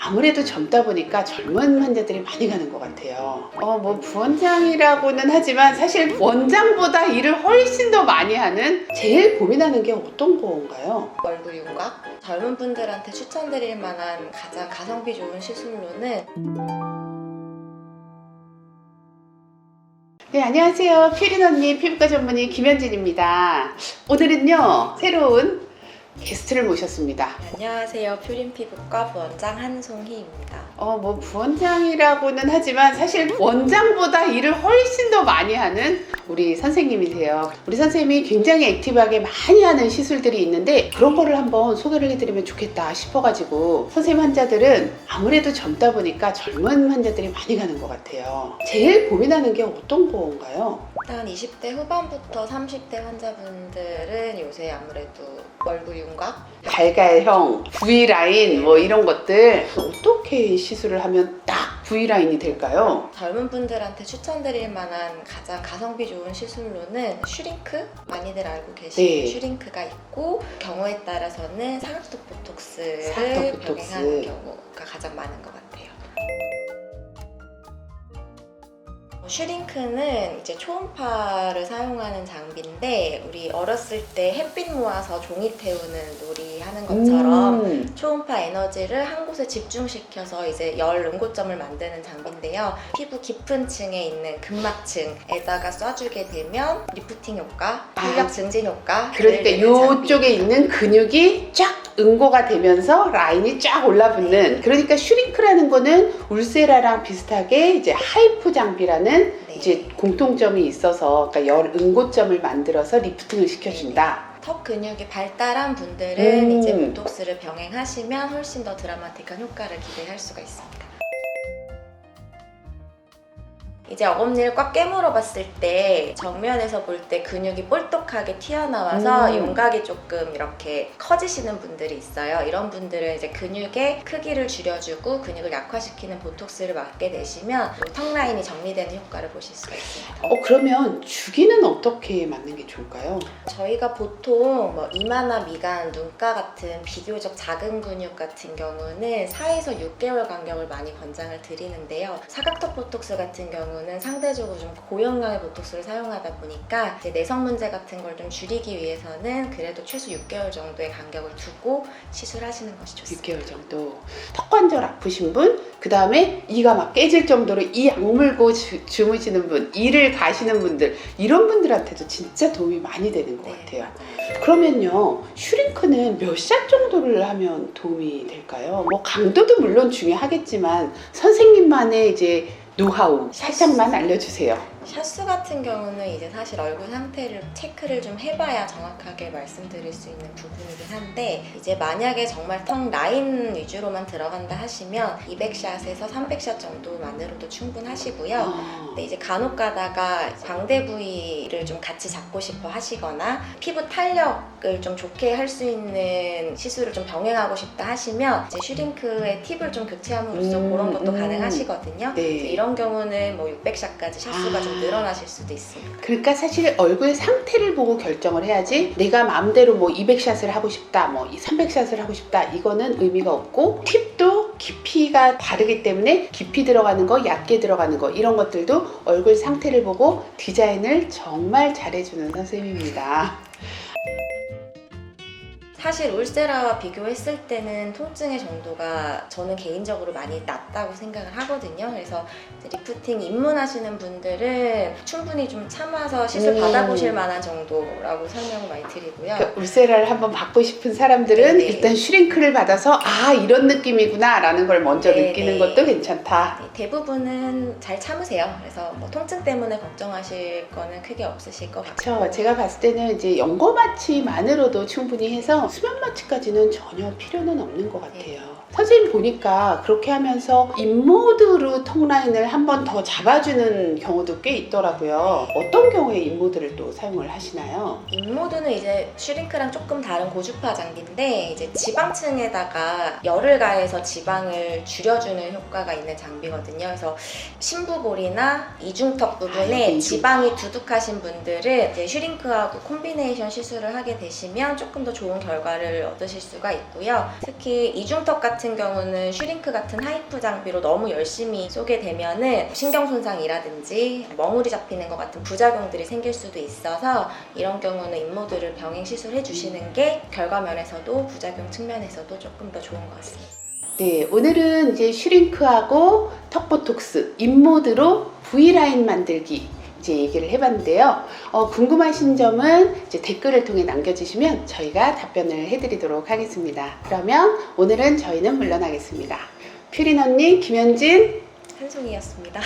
아무래도 젊다 보니까 젊은 환자들이 많이 가는 것 같아요. 뭐 부원장이라고는 하지만 사실 원장보다 일을 훨씬 더 많이 하는, 제일 고민하는 게 어떤 거인가요? 얼굴 윤곽? 젊은 분들한테 추천드릴 만한 가장 가성비 좋은 시술로는 네, 안녕하세요. 퓨린 언니 피부과 전문의 김현진입니다. 오늘은요, 새로운 게스트를 모셨습니다. 안녕하세요. 퓨린 피부과 부원장 한송희입니다. 뭐 부원장이라고는 하지만 사실 원장보다 일을 훨씬 더 많이 하는 우리 선생님이세요. 우리 선생님이 굉장히 액티브하게 많이 하는 시술들이 있는데 그런 거를 한번 소개를 해드리면 좋겠다 싶어가지고, 선생님 환자들은 아무래도 젊다 보니까 젊은 환자들이 많이 가는 것 같아요. 제일 고민하는 게 어떤 건가요? 일단 20대 후반부터 30대 환자분들은 요새 아무래도 얼굴 윤곽? 갈갈형, V라인 뭐 이런 것들 어떻게 시술을 하면 딱 V라인이 될까요? 젊은 분들한테 추천드릴 만한 가장 가성비 좋은 시술로는 슈링크? 많이들 알고 계시는 네. 슈링크가 있고, 경우에 따라서는 사각턱 보톡스를 사각턱 보톡스. 병행하는 경우가 가장 많은 것 같아요. 슈링크는 이제 초음파를 사용하는 장비인데, 우리 어렸을 때 햇빛 모아서 종이 태우는 놀이 하는 것처럼 초음파 에너지를 한 곳에 집중시켜서 이제 열 응고점을 만드는 장비인데요. 피부 깊은 층에 있는 근막층에다가 쏴주게 되면 리프팅 효과, 탄력 증진 효과. 그러니까 이쪽에 있는 근육이 쫙 응고가 되면서 라인이 쫙 올라붙는. 그러니까 슈링크라는 거는 울세라랑 비슷하게 이제 하이프 장비라는 이제 공통점이 있어서, 그러니까 열 응고점을 만들어서 리프팅을 시켜준다. 턱 근육이 발달한 분들은 이제 보톡스를 병행하시면 훨씬 더 드라마틱한 효과를 기대할 수가 있습니다. 이제 어금니를 꽉 깨물어 봤을 때 정면에서 볼 때 근육이 볼떡하게 튀어나와서 윤곽이 조금 이렇게 커지시는 분들이 있어요. 이런 분들은 이제 근육의 크기를 줄여주고 근육을 약화시키는 보톡스를 맞게 되시면 턱 라인이 정리되는 효과를 보실 수가 있습니다. 그러면 주기는 어떻게 맞는 게 좋을까요? 저희가 보통 뭐 이마나 미간, 눈가 같은 비교적 작은 근육 같은 경우는 4에서 6개월 간격을 많이 권장을 드리는데요. 사각턱 보톡스 같은 경우는 상대적으로 좀 고용량의 보톡스를 사용하다 보니까 이제 내성 문제 같은 걸 좀 줄이기 위해서는 그래도 최소 6개월 정도의 간격을 두고 시술하시는 것이 좋습니다. 6개월 정도. 턱 관절 아프신 분, 그 다음에 이가 막 깨질 정도로 이 악물고 주무시는 분, 일을 가시는 분들, 이런 분들한테도 진짜 도움이 많이 되는 것 같아요. 그러면요, 슈링크는 몇 샷 정도를 하면 도움이 될까요? 뭐 강도도 물론 중요하겠지만 선생님만의 이제 노하우 살짝만 알려주세요. 샷수 같은 경우는 이제 사실 얼굴 상태를 체크를 좀 해봐야 정확하게 말씀드릴 수 있는 부분이긴 한데, 이제 만약에 정말 턱 라인 위주로만 들어간다 하시면 200샷에서 300샷 정도만으로도 충분하시고요. 근데 이제 간혹 가다가 광대 부위를 좀 같이 잡고 싶어 하시거나 피부 탄력을 좀 좋게 할 수 있는 시술을 좀 병행하고 싶다 하시면 이제 슈링크의 팁을 좀 교체함으로써 그런 것도 가능하시거든요. 네. 이런 경우는 뭐 600샷까지 샷수가 좀 늘어나실 수도 있습니다. 그러니까 사실 얼굴 상태를 보고 결정을 해야지, 내가 마음대로 뭐 200샷을 하고 싶다, 뭐 300샷을 하고 싶다, 이거는 의미가 없고, 팁도 깊이가 다르기 때문에 깊이 들어가는 거, 얕게 들어가는 거, 이런 것들도 얼굴 상태를 보고 디자인을 정말 잘해주는 선생님입니다. 사실 울세라와 비교했을 때는 통증의 정도가 저는 개인적으로 많이 낮다고 생각을 하거든요. 그래서 리프팅 입문하시는 분들은 충분히 좀 참아서 시술 받아보실 만한 정도라고 설명을 많이 드리고요. 그러니까 울세라를 한번 받고 싶은 사람들은 일단 슈링크를 받아서 이런 느낌이구나 라는 걸 먼저 느끼는 것도 괜찮다. 대부분은 잘 참으세요. 그래서 뭐 통증 때문에 걱정하실 거는 크게 없으실 것 같아요. 그렇죠. 제가 봤을 때는 이제 연고 마취만으로도 충분히 해서 수면 마취까지는 전혀 필요는 없는 것 같아요. 선생님 보니까 그렇게 하면서 인모드로 턱 라인을 한 번 더 잡아주는 경우도 꽤 있더라고요. 어떤 경우에 인모드를 또 사용을 하시나요? 인모드는 이제 슈링크랑 조금 다른 고주파 장비인데, 이제 지방층에다가 열을 가해서 지방을 줄여주는 효과가 있는 장비거든요. 그래서 심부볼이나 이중턱 부분에 지방이 두둑하신 분들은 이제 슈링크하고 콤비네이션 시술을 하게 되시면 조금 더 좋은 결과를 얻으실 수가 있고요. 특히 이중턱 같은 같은 경우는 슈링크 같은 하이프 장비로 너무 열심히 쏘게 되면은 신경 손상이라든지 멍울이 잡히는 것 같은 부작용들이 생길 수도 있어서 이런 경우는 인모드를 병행 시술해 주시는 게 결과면에서도 부작용 측면에서도 조금 더 좋은 것 같습니다. 네, 오늘은 이제 슈링크하고 턱보톡스, 인모드로 V라인 만들기 이제 얘기를 해봤는데요. 궁금하신 점은 이제 댓글을 통해 남겨주시면 저희가 답변을 해드리도록 하겠습니다. 그러면 오늘은 저희는 물러나겠습니다. 퓨린 언니, 김현진, 한송이였습니다.